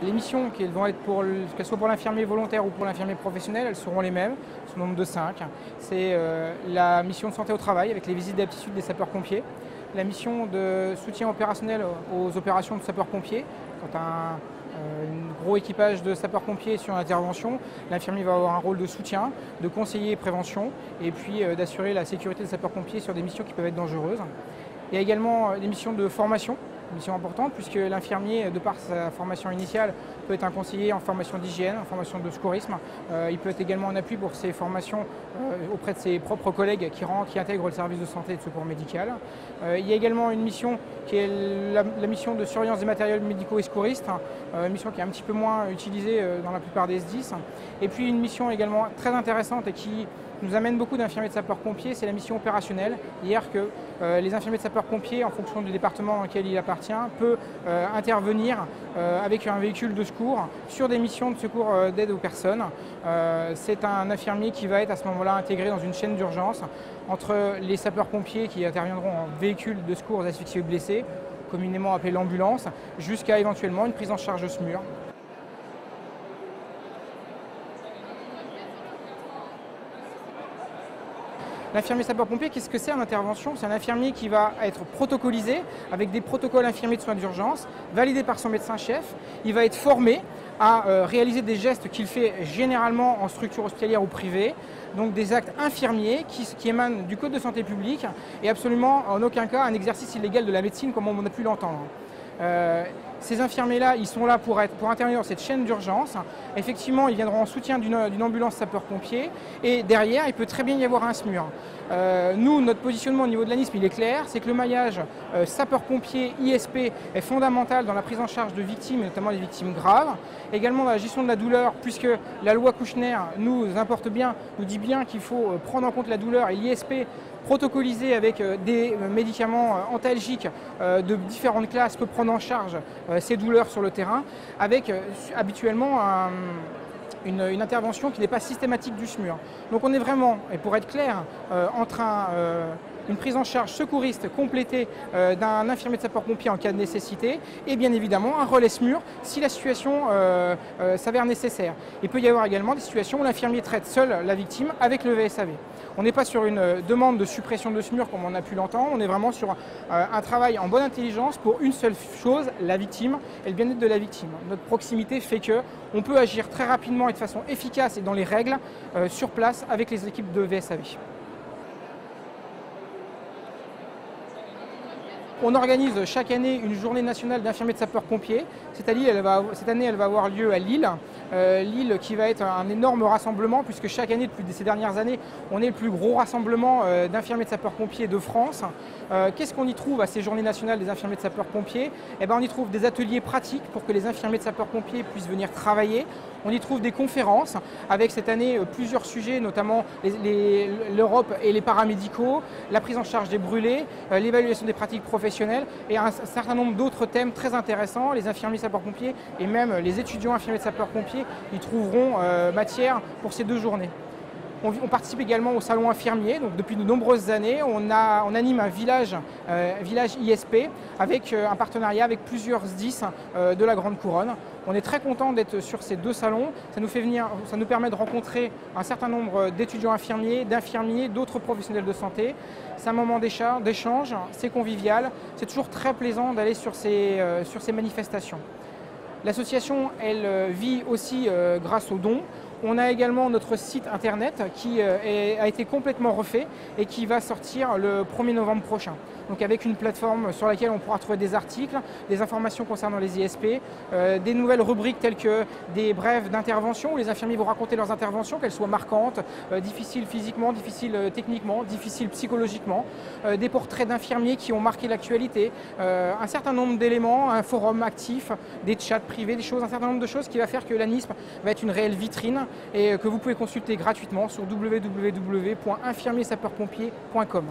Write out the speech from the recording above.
Les missions, qu'elles soient pour l'infirmier volontaire ou pour l'infirmier professionnel, elles seront les mêmes, au nombre de 5. C'est la mission de santé au travail avec les visites d'aptitude des sapeurs-pompiers, la mission de soutien opérationnel aux opérations de sapeurs-pompiers. Quand un gros équipage de sapeurs-pompiers sur l'intervention, l'infirmier va avoir un rôle de soutien, de conseiller et prévention, et puis d'assurer la sécurité des sapeurs-pompiers sur des missions qui peuvent être dangereuses. Il y a également des missions de formation, mission importante puisque l'infirmier, de par sa formation initiale, peut être un conseiller en formation d'hygiène, en formation de secourisme. Il peut être également un appui pour ses formations auprès de ses propres collègues qui intègrent le service de santé et de secours médical. Il y a également une mission qui est la mission de surveillance des matériels médicaux et secouristes, une mission qui est un petit peu moins utilisée dans la plupart des SDIS. Et puis une mission également très intéressante et qui nous amène beaucoup d'infirmiers de sapeurs-pompiers, c'est la mission opérationnelle. Hier que les infirmiers de sapeurs-pompiers, en fonction du département dans lequel il appartient, peut intervenir avec un véhicule de secours sur des missions de secours d'aide aux personnes. C'est un infirmier qui va être à ce moment-là intégré dans une chaîne d'urgence entre les sapeurs-pompiers qui interviendront en véhicule de secours aux asphyxiés ou blessés, communément appelé l'ambulance, jusqu'à éventuellement une prise en charge SMUR. L'infirmier sapeur-pompier, qu'est-ce que c'est en intervention? C'est un infirmier qui va être protocolisé avec des protocoles infirmiers de soins d'urgence, validés par son médecin-chef. Il va être formé à réaliser des gestes qu'il fait généralement en structure hospitalière ou privée, donc des actes infirmiers qui émanent du Code de santé publique et absolument en aucun cas un exercice illégal de la médecine comme on a pu l'entendre. Ces infirmiers-là, ils sont là pour intervenir dans cette chaîne d'urgence. Effectivement, ils viendront en soutien d'une ambulance sapeur-pompier et derrière, il peut très bien y avoir un SMUR. Nous, notre positionnement au niveau de l'ANISM, il est clair, c'est que le maillage sapeur-pompier ISP est fondamental dans la prise en charge de victimes, et notamment des victimes graves. Également dans la gestion de la douleur, puisque la loi Kouchner nous dit bien qu'il faut prendre en compte la douleur et l'ISP protocolisé avec des médicaments antalgiques de différentes classes peut prendre en charge ces douleurs sur le terrain avec habituellement une intervention qui n'est pas systématique du SMUR. Donc on est vraiment, et pour être clair, entre une prise en charge secouriste complétée d'un infirmier de sapeur-pompier en cas de nécessité et bien évidemment un relais SMUR si la situation s'avère nécessaire. Il peut y avoir également des situations où l'infirmier traite seul la victime avec le VSAV. On n'est pas sur une demande de suppression de SMUR comme on a pu l'entendre, on est vraiment sur un travail en bonne intelligence pour une seule chose, la victime et le bien-être de la victime. Notre proximité fait qu'on peut agir très rapidement et de façon efficace et dans les règles sur place avec les équipes de VSAV. On organise chaque année une journée nationale d'infirmiers de sapeurs-pompiers. Cette année, elle va avoir lieu à Lille. Lille qui va être un énorme rassemblement puisque chaque année, depuis ces dernières années, on est le plus gros rassemblement d'infirmiers de sapeurs-pompiers de France. Qu'est-ce qu'on y trouve à ces journées nationales des infirmiers de sapeurs-pompiers? On y trouve des ateliers pratiques pour que les infirmiers de sapeurs-pompiers puissent venir travailler. On y trouve des conférences avec cette année plusieurs sujets, notamment l'Europe et les paramédicaux, la prise en charge des brûlés, l'évaluation des pratiques professionnelles et un certain nombre d'autres thèmes très intéressants. Les infirmiers sapeurs-pompiers et même les étudiants infirmiers de sapeurs-pompiers y trouveront matière pour ces 2 journées. On participe également au salon infirmier, donc depuis de nombreuses années, on anime un village ISP avec un partenariat avec plusieurs SDIS de la Grande Couronne. On est très content d'être sur ces 2 salons, ça nous permet de rencontrer un certain nombre d'étudiants infirmiers, d'infirmiers, d'autres professionnels de santé. C'est un moment d'échange, c'est convivial, c'est toujours très plaisant d'aller sur ces manifestations. L'association, elle vit aussi grâce aux dons. On a également notre site internet qui a été complètement refait et qui va sortir le 1er novembre prochain. Donc avec une plateforme sur laquelle on pourra trouver des articles, des informations concernant les ISP, des nouvelles rubriques telles que des brèves d'intervention où les infirmiers vont raconter leurs interventions, qu'elles soient marquantes, difficiles physiquement, difficiles techniquement, difficiles psychologiquement, des portraits d'infirmiers qui ont marqué l'actualité, un certain nombre d'éléments, un forum actif, des chats privés, un certain nombre de choses qui va faire que l'ANISM va être une réelle vitrine et que vous pouvez consulter gratuitement sur www.infirmiersapeurpompier.com.